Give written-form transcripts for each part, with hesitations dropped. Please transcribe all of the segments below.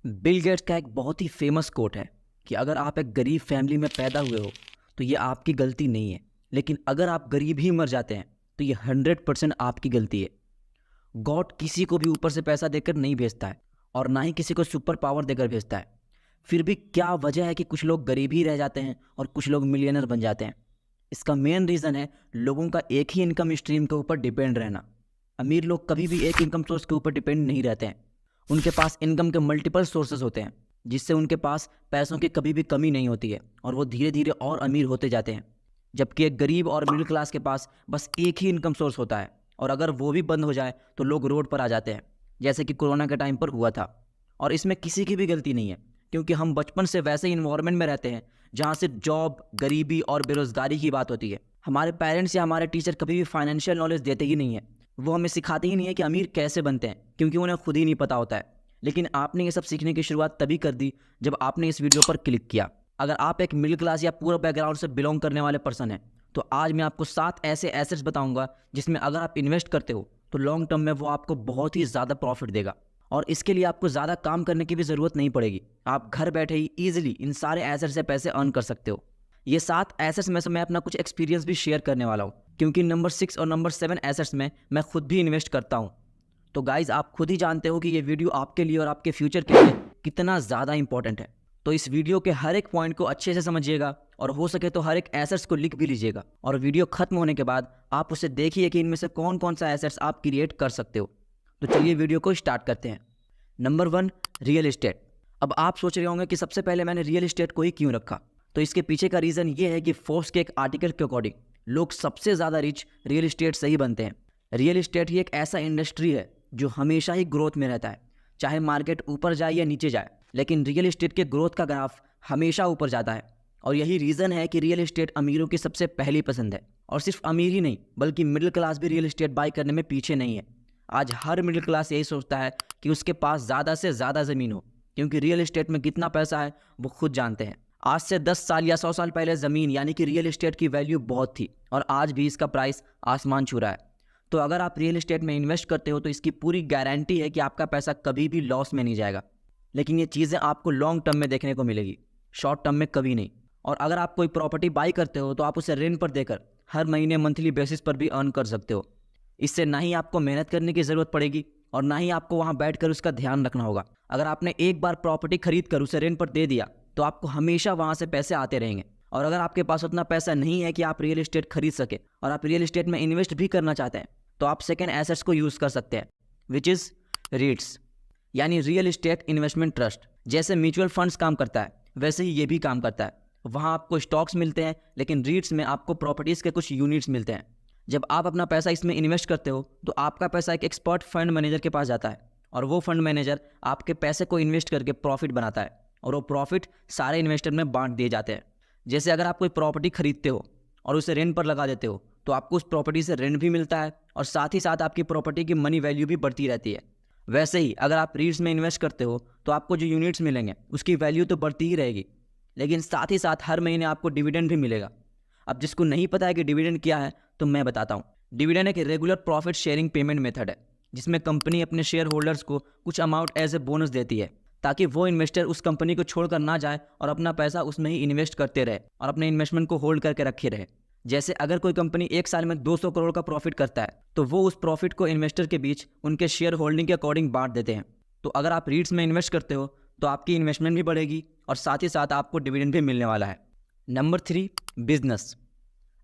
Bill Gates का एक बहुत ही फेमस कोट है कि अगर आप एक गरीब फैमिली में पैदा हुए हो तो ये आपकी गलती नहीं है, लेकिन अगर आप गरीब ही मर जाते हैं तो ये 100% आपकी गलती है। गॉड किसी को भी ऊपर से पैसा देकर नहीं भेजता है और ना ही किसी को सुपर पावर देकर भेजता है। फिर भी क्या वजह है कि कुछ लोग गरीब ही रह जाते हैं और कुछ लोग मिलियनर बन जाते हैं? इसका मेन रीज़न है लोगों का एक ही इनकम स्ट्रीम के ऊपर डिपेंड रहना। अमीर लोग कभी भी एक इनकम सोर्स के ऊपर डिपेंड नहीं रहते हैं। उनके पास इनकम के मल्टीपल सोर्सेज होते हैं, जिससे उनके पास पैसों की कभी भी कमी नहीं होती है और वो धीरे धीरे और अमीर होते जाते हैं। जबकि एक गरीब और मिडिल क्लास के पास बस एक ही इनकम सोर्स होता है और अगर वो भी बंद हो जाए तो लोग रोड पर आ जाते हैं, जैसे कि कोरोना के टाइम पर हुआ था। और इसमें किसी की भी गलती नहीं है, क्योंकि हम बचपन से वैसे इन्वायरमेंट में रहते हैं जहाँ सिर्फ जॉब, गरीबी और बेरोजगारी की बात होती है। हमारे पेरेंट्स या हमारे टीचर कभी भी फाइनेंशियल नॉलेज देते ही नहीं है। वो हमें सिखाते ही नहीं है कि अमीर कैसे बनते हैं, क्योंकि उन्हें खुद ही नहीं पता होता है। लेकिन आपने ये सब सीखने की शुरुआत तभी कर दी जब आपने इस वीडियो पर क्लिक किया। अगर आप एक मिडिल क्लास या पूरा बैकग्राउंड से बिलोंग करने वाले पर्सन हैं तो आज मैं आपको 7 ऐसे एसेट्स बताऊंगा जिसमें अगर आप इन्वेस्ट करते हो तो लॉन्ग टर्म में वो आपको बहुत ही ज़्यादा प्रॉफिट देगा। और इसके लिए आपको ज़्यादा काम करने की भी ज़रूरत नहीं पड़ेगी। आप घर बैठे ही ईजिली इन सारे एसेट्स से पैसे अर्न कर सकते हो। ये 7 एसेट्स में से मैं अपना कुछ एक्सपीरियंस भी शेयर करने वाला हूँ, क्योंकि नंबर 6 और नंबर 7 एसेट्स में मैं खुद भी इन्वेस्ट करता हूँ। तो गाइज, आप खुद ही जानते हो कि ये वीडियो आपके लिए और आपके फ्यूचर के लिए कितना ज़्यादा इंपॉर्टेंट है। तो इस वीडियो के हर एक पॉइंट को अच्छे से समझिएगा और हो सके तो हर एक एसेट्स को लिख भी लीजिएगा, और वीडियो खत्म होने के बाद आप उसे देखिए कि इनमें से कौन कौन सा एसेट्स आप क्रिएट कर सकते हो। तो चलिए वीडियो को स्टार्ट करते हैं। Number 1, real estate. अब आप सोच रहे होंगे कि सबसे पहले मैंने रियल एस्टेट को ही क्यों रखा। तो इसके पीछे का रीज़न ये है कि फोर्ब्स के एक आर्टिकल के अकॉर्डिंग लोग सबसे ज़्यादा रिच रियल एस्टेट से ही बनते हैं। रियल एस्टेट ही एक ऐसा इंडस्ट्री है जो हमेशा ही ग्रोथ में रहता है, चाहे मार्केट ऊपर जाए या नीचे जाए, लेकिन रियल एस्टेट के ग्रोथ का ग्राफ हमेशा ऊपर जाता है। और यही रीज़न है कि रियल एस्टेट अमीरों की सबसे पहली पसंद है। और सिर्फ अमीर ही नहीं, बल्कि मिडिल क्लास भी रियल एस्टेट बाय करने में पीछे नहीं है। आज हर मिडिल क्लास यही सोचता है कि उसके पास ज़्यादा से ज़्यादा ज़मीन हो, क्योंकि रियल एस्टेट में कितना पैसा है वो खुद जानते हैं। आज से 10 साल या 100 साल पहले ज़मीन यानी कि रियल एस्टेट की वैल्यू बहुत थी और आज भी इसका प्राइस आसमान छू रहा है। तो अगर आप रियल एस्टेट में इन्वेस्ट करते हो तो इसकी पूरी गारंटी है कि आपका पैसा कभी भी लॉस में नहीं जाएगा। लेकिन ये चीज़ें आपको लॉन्ग टर्म में देखने को मिलेगी, शॉर्ट टर्म में कभी नहीं। और अगर आप कोई प्रॉपर्टी बाई करते हो तो आप उसे रेंट पर देकर हर महीने मंथली बेसिस पर भी अर्न कर सकते हो। इससे ना ही आपको मेहनत करने की ज़रूरत पड़ेगी और ना ही आपको वहाँ बैठकर उसका ध्यान रखना होगा। अगर आपने एक बार प्रॉपर्टी खरीद कर उसे रेंट पर दे दिया तो आपको हमेशा वहाँ से पैसे आते रहेंगे। और अगर आपके पास उतना पैसा नहीं है कि आप रियल एस्टेट खरीद सके और आप रियल एस्टेट में इन्वेस्ट भी करना चाहते हैं, तो आप सेकेंड एसेट्स को यूज़ कर सकते हैं, विच इज़ रीट्स, यानी रियल एस्टेट इन्वेस्टमेंट ट्रस्ट। जैसे म्यूचुअल फंड्स काम करता है वैसे ही ये भी काम करता है। वहाँ आपको स्टॉक्स मिलते हैं, लेकिन रीट्स में आपको प्रॉपर्टीज़ के कुछ यूनिट्स मिलते हैं। जब आप अपना पैसा इसमें इन्वेस्ट करते हो तो आपका पैसा एक एक्सपर्ट फंड मैनेजर के पास जाता है और वो फंड मैनेजर आपके पैसे को इन्वेस्ट करके प्रॉफिट बनाता है और वो प्रॉफिट सारे इन्वेस्टर में बांट दिए जाते हैं। जैसे अगर आप कोई प्रॉपर्टी खरीदते हो और उसे रेंट पर लगा देते हो तो आपको उस प्रॉपर्टी से रेंट भी मिलता है और साथ ही साथ आपकी प्रॉपर्टी की मनी वैल्यू भी बढ़ती रहती है। वैसे ही अगर आप रीट्स में इन्वेस्ट करते हो तो आपको जो यूनिट्स मिलेंगे उसकी वैल्यू तो बढ़ती ही रहेगी, लेकिन साथ ही साथ हर महीने आपको डिविडेंड भी मिलेगा। अब जिसको नहीं पता है कि डिविडेंड क्या है तो मैं बताता हूँ। डिविडेंड एक regular profit sharing payment method है, जिसमें कंपनी अपने शेयर होल्डर्स को कुछ अमाउंट एज ए बोनस देती है, ताकि वो इन्वेस्टर उस कंपनी को छोड़कर ना जाए और अपना पैसा उसमें ही इन्वेस्ट करते रहे और अपने इन्वेस्टमेंट को होल्ड करके रखे रहे। जैसे अगर कोई कंपनी एक साल में 200 करोड़ का प्रॉफिट करता है तो वो उस प्रॉफिट को इन्वेस्टर के बीच उनके शेयर होल्डिंग के अकॉर्डिंग बांट देते हैं। तो अगर आप रीट्स में इन्वेस्ट करते हो तो आपकी इन्वेस्टमेंट भी बढ़ेगी और साथ ही साथ आपको डिविडेंड भी मिलने वाला है। Number 3, business.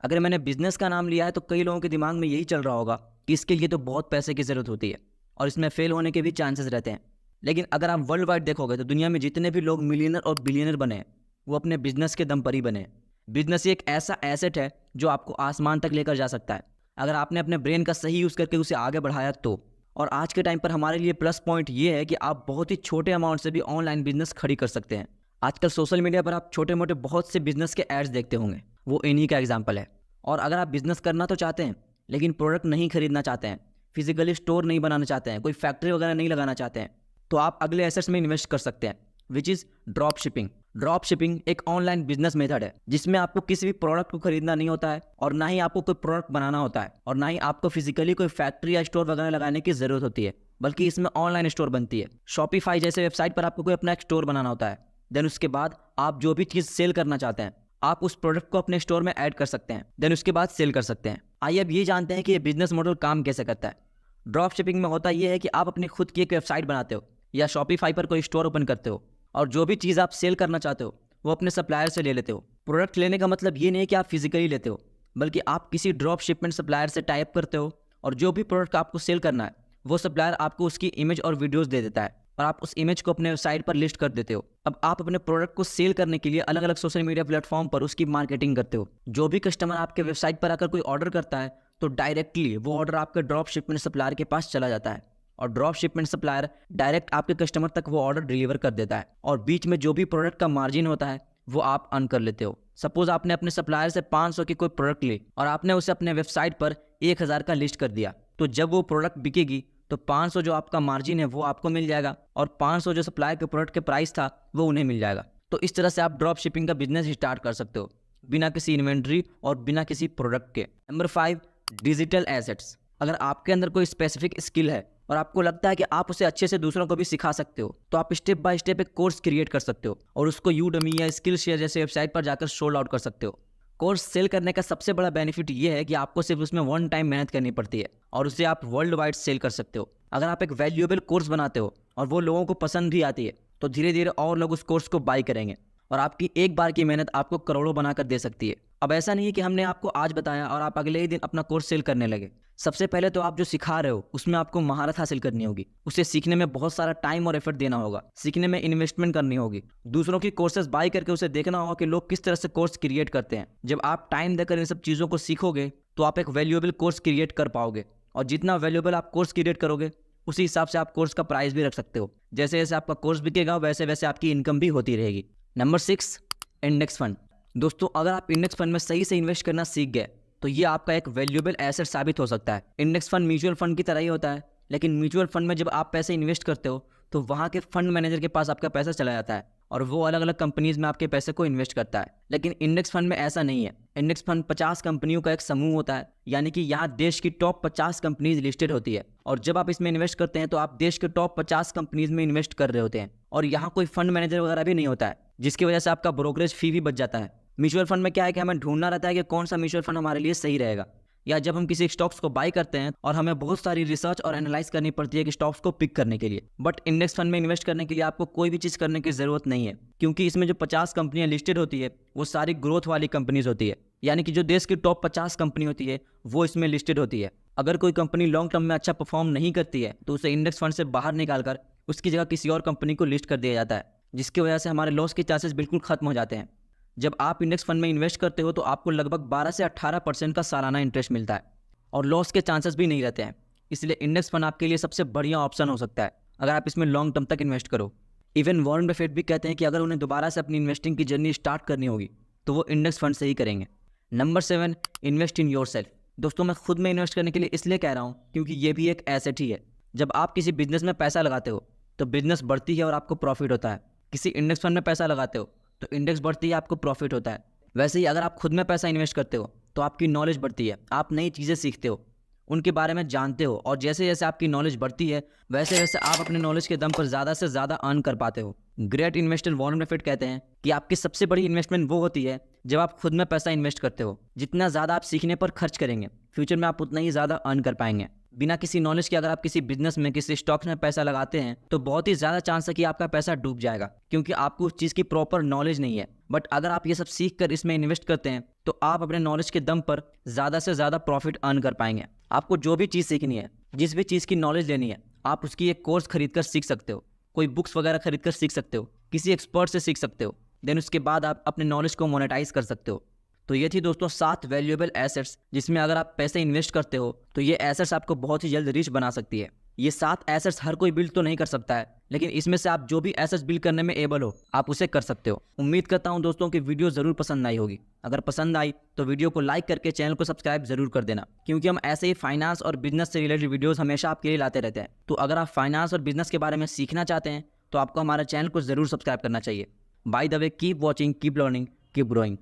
अगर मैंने बिजनेस का नाम लिया है तो कई लोगों के दिमाग में यही चल रहा होगा कि इसके लिए तो बहुत पैसे की ज़रूरत होती है और इसमें फेल होने के भी चांसेस रहते हैं। लेकिन अगर आप वर्ल्ड वाइड देखोगे तो दुनिया में जितने भी लोग मिलियनर और बिलियनर बने हैं वो अपने बिजनेस के दम पर ही बने हैं। बिजनेस एक ऐसा एसेट है जो आपको आसमान तक लेकर जा सकता है अगर आपने अपने ब्रेन का सही यूज़ करके उसे आगे बढ़ाया तो। और आज के टाइम पर हमारे लिए प्लस पॉइंट ये है कि आप बहुत ही छोटे अमाउंट से भी ऑनलाइन बिजनेस खड़ी कर सकते हैं। आजकल सोशल मीडिया पर आप छोटे मोटे बहुत से बिजनेस के एड्स देखते होंगे, वो इन्हीं का एग्जाम्पल है। और अगर आप बिजनेस करना तो चाहते हैं लेकिन प्रोडक्ट नहीं खरीदना चाहते हैं, फिजिकली स्टोर नहीं बनाना चाहते हैं, कोई फैक्ट्री वगैरह नहीं लगाना चाहते हैं, तो आप अगले एसेट्स में इन्वेस्ट कर सकते हैं, which is drop shipping. Drop shipping एक ऑनलाइन बिजनेस मेथड है जिसमें आपको किसी भी प्रोडक्ट को खरीदना नहीं होता है और ना ही आपको कोई प्रोडक्ट बनाना होता है और ना ही आपको फिजिकली कोई फैक्ट्री या स्टोर वगैरह लगाने की जरूरत होती है, बल्कि इसमें ऑनलाइन स्टोर बनती है। शॉपिफाई जैसे वेबसाइट पर आपको कोई अपना एक स्टोर बनाना होता है। देन उसके बाद आप जो भी चीज़ सेल करना चाहते हैं आप उस प्रोडक्ट को अपने स्टोर में ऐड कर सकते हैं। देन उसके बाद सेल कर सकते हैं। आइए अब ये जानते हैं कि ये बिजनेस मॉडल काम कैसे करता है। ड्रॉप शिपिंग में होता यह है कि आप अपनी खुद की एक वेबसाइट बनाते हो या शॉपिफाई पर कोई स्टोर ओपन करते हो और जो भी चीज़ आप सेल करना चाहते हो वो अपने सप्लायर से ले लेते हो। प्रोडक्ट लेने का मतलब ये नहीं कि आप फिजिकली लेते हो, बल्कि आप किसी ड्रॉप शिपमेंट सप्लायर से टाइप करते हो और जो भी प्रोडक्ट आपको सेल करना है वो सप्लायर आपको उसकी इमेज और वीडियोस दे देता है और आप उस इमेज को अपने वेबसाइट पर लिस्ट कर देते हो। अब आप अपने प्रोडक्ट को सेल करने के लिए अलग अलग सोशल मीडिया प्लेटफॉर्म पर उसकी मार्केटिंग करते हो। जो भी कस्टमर आपके वेबसाइट पर आकर कोई ऑर्डर करता है तो डायरेक्टली वो ऑर्डर आपके ड्रॉप शिपमेंट सप्लायर के पास चला जाता है और ड्रॉप शिपमेंट सप्लायर डायरेक्ट आपके कस्टमर तक वो ऑर्डर डिलीवर कर देता है और बीच में जो भी प्रोडक्ट का मार्जिन होता है वो आप अर्न कर लेते हो। सपोज आपने अपने सप्लायर से 500 की कोई प्रोडक्ट ली और आपने उसे अपने वेबसाइट पर 1000 का लिस्ट कर दिया, तो जब वो प्रोडक्ट बिकेगी तो 500 जो आपका मार्जिन है वो आपको मिल जाएगा और 500 जो सप्लायर के प्रोडक्ट के प्राइस था वो उन्हें मिल जाएगा। तो इस तरह से आप ड्रॉप शिपिंग का बिजनेस स्टार्ट कर सकते हो बिना किसी इन्वेंट्री और बिना किसी प्रोडक्ट के। Number 5, digital assets. अगर आपके अंदर कोई स्पेसिफिक स्किल है और आपको लगता है कि आप उसे अच्छे से दूसरों को भी सिखा सकते हो तो आप स्टेप बाय स्टेप एक कोर्स क्रिएट कर सकते हो और उसको यूडमी या स्किल शेयर जैसे वेबसाइट पर जाकर सोल्ड आउट कर सकते हो। कोर्स सेल करने का सबसे बड़ा बेनिफिट ये है कि आपको सिर्फ उसमें वन टाइम मेहनत करनी पड़ती है और उसे आप वर्ल्ड वाइड सेल कर सकते हो। अगर आप एक वैल्यूएबल कोर्स बनाते हो और वो लोगों को पसंद भी आती है तो धीरे धीरे और लोग उस कोर्स को बाय करेंगे और आपकी एक बार की मेहनत आपको करोड़ों बनाकर दे सकती है। अब ऐसा नहीं है कि हमने आपको आज बताया और आप अगले ही दिन अपना कोर्स सेल करने लगे। सबसे पहले तो आप जो सिखा रहे हो उसमें आपको महारत हासिल करनी होगी, उसे सीखने में बहुत सारा टाइम और एफर्ट देना होगा, सीखने में इन्वेस्टमेंट करनी होगी, दूसरों की कोर्सेज बाय करके उसे देखना होगा कि लोग किस तरह से कोर्स क्रिएट करते हैं। जब आप टाइम देकर इन सब चीज़ों को सीखोगे तो आप एक वैल्यूएबल कोर्स क्रिएट कर पाओगे और जितना वैल्यूएबल आप कोर्स क्रिएट करोगे उसी हिसाब से आप कोर्स का प्राइस भी रख सकते हो। जैसे जैसे आपका कोर्स बिकेगा वैसे वैसे आपकी इनकम भी होती रहेगी। Number 6, index fund. दोस्तों अगर आप इंडेक्स फंड में सही से इन्वेस्ट करना सीख गए तो ये आपका एक वैल्यूएबल एसेट साबित हो सकता है। इंडेक्स फंड म्यूचुअल फंड की तरह ही होता है, लेकिन म्यूचुअल फंड में जब आप पैसे इन्वेस्ट करते हो तो वहाँ के फंड मैनेजर के पास आपका पैसा चला जाता है और वो अलग अलग कंपनीज में आपके पैसे को इन्वेस्ट करता है। लेकिन इंडेक्स फंड में ऐसा नहीं है। इंडेक्स फंड 50 कंपनियों का एक समूह होता है, यानी कि यहाँ देश की टॉप 50 कंपनीज लिस्टेड होती है और जब आप इसमें इन्वेस्ट करते हैं तो आप देश के टॉप 50 कंपनीज में इन्वेस्ट कर रहे होते हैं और यहाँ कोई फंड मैनेजर वगैरह भी नहीं होता है, जिसकी वजह से आपका ब्रोकरेज फी भी बच जाता है। म्यूचुअल फंड में क्या है कि हमें ढूंढना रहता है कि कौन सा म्यूचुअल फंड हमारे लिए सही रहेगा, या जब हम किसी स्टॉक्स को बाय करते हैं और हमें बहुत सारी रिसर्च और एनालाइज करनी पड़ती है कि स्टॉक्स को पिक करने के लिए। बट इंडेक्स फंड में इन्वेस्ट करने के लिए आपको कोई भी चीज़ करने की ज़रूरत नहीं है, क्योंकि इसमें जो 50 कंपनियां लिस्टेड होती है वो सारी ग्रोथ वाली कंपनीज होती है, यानी कि जो देश की टॉप 50 कंपनी होती है वो इसमें लिस्टेड होती है। अगर कोई कंपनी लॉन्ग टर्म में अच्छा परफॉर्म नहीं करती है तो उसे इंडेक्स फंड से बाहर निकालकर उसकी जगह किसी और कंपनी को लिस्ट कर दिया जाता है, जिसकी वजह से हमारे लॉस के चांसेस बिल्कुल खत्म हो जाते हैं। जब आप इंडेक्स फंड में इन्वेस्ट करते हो तो आपको लगभग 12 से 18% का सालाना इंटरेस्ट मिलता है और लॉस के चांसेस भी नहीं रहते हैं। इसलिए इंडेक्स फंड आपके लिए सबसे बढ़िया ऑप्शन हो सकता है अगर आप इसमें लॉन्ग टर्म तक इन्वेस्ट करो। इवन वॉरेन बफेट भी कहते हैं कि अगर उन्हें दोबारा से अपनी इन्वेस्टिंग की जर्नी स्टार्ट करनी होगी तो वो इंडेक्स फंड से ही करेंगे। Number 7, invest in yourself. दोस्तों मैं खुद में इन्वेस्ट करने के लिए इसलिए कह रहा हूँ क्योंकि ये भी एक एसेट ही है। जब आप किसी बिजनेस में पैसा लगाते हो तो बिजनेस बढ़ती है और आपको प्रॉफिट होता है। किसी इंडेक्स फंड में पैसा लगाते हो तो इंडेक्स बढ़ती है, आपको प्रॉफिट होता है। वैसे ही अगर आप खुद में पैसा इन्वेस्ट करते हो तो आपकी नॉलेज बढ़ती है, आप नई चीज़ें सीखते हो, उनके बारे में जानते हो और जैसे जैसे आपकी नॉलेज बढ़ती है वैसे वैसे आप अपने नॉलेज के दम पर ज़्यादा से ज़्यादा अर्न कर पाते हो। ग्रेट इन्वेस्टर वॉरेन बफेट कहते हैं कि आपकी सबसे बड़ी इन्वेस्टमेंट वो होती है जब आप खुद में पैसा इन्वेस्ट करते हो। जितना ज़्यादा आप सीखने पर खर्च करेंगे फ्यूचर में आप उतना ही ज़्यादा अर्न कर पाएंगे। बिना किसी नॉलेज के अगर आप किसी बिजनेस में किसी स्टॉक्स में पैसा लगाते हैं तो बहुत ही ज़्यादा चांस है कि आपका पैसा डूब जाएगा, क्योंकि आपको उस चीज़ की प्रॉपर नॉलेज नहीं है। बट अगर आप ये सब सीख कर इसमें इन्वेस्ट करते हैं तो आप अपने नॉलेज के दम पर ज़्यादा से ज़्यादा प्रॉफिट अर्न कर पाएंगे। आपको जो भी चीज़ सीखनी है, जिस भी चीज़ की नॉलेज लेनी है, आप उसकी एक कोर्स खरीद कर सीख सकते हो, कोई बुक्स वगैरह खरीद कर सीख सकते हो, किसी एक्सपर्ट से सीख सकते हो। देन उसके बाद आप अपने नॉलेज को मोनेटाइज कर सकते हो। तो ये थी दोस्तों 7 वैल्यूएबल एसेट्स जिसमें अगर आप पैसे इन्वेस्ट करते हो तो ये एसेट्स आपको बहुत ही जल्द रिच बना सकती है। ये 7 एसेट्स हर कोई बिल्ड तो नहीं कर सकता है, लेकिन इसमें से आप जो भी एसेट्स बिल्ड करने में एबल हो आप उसे कर सकते हो। उम्मीद करता हूं दोस्तों कि वीडियो ज़रूर पसंद आई होगी। अगर पसंद आई तो वीडियो को लाइक करके चैनल को सब्सक्राइब जरूर कर देना, क्योंकि हम ऐसे ही फाइनेंस और बिजनेस से रिलेटेड वीडियोज़ हमेशा आपके लिए लाते रहते हैं। तो अगर आप फाइनेंस और बिजनेस के बारे में सीखना चाहते हैं तो आपको हमारे चैनल को ज़रूर सब्सक्राइब करना चाहिए। By the way, keep watching, keep learning, keep growing.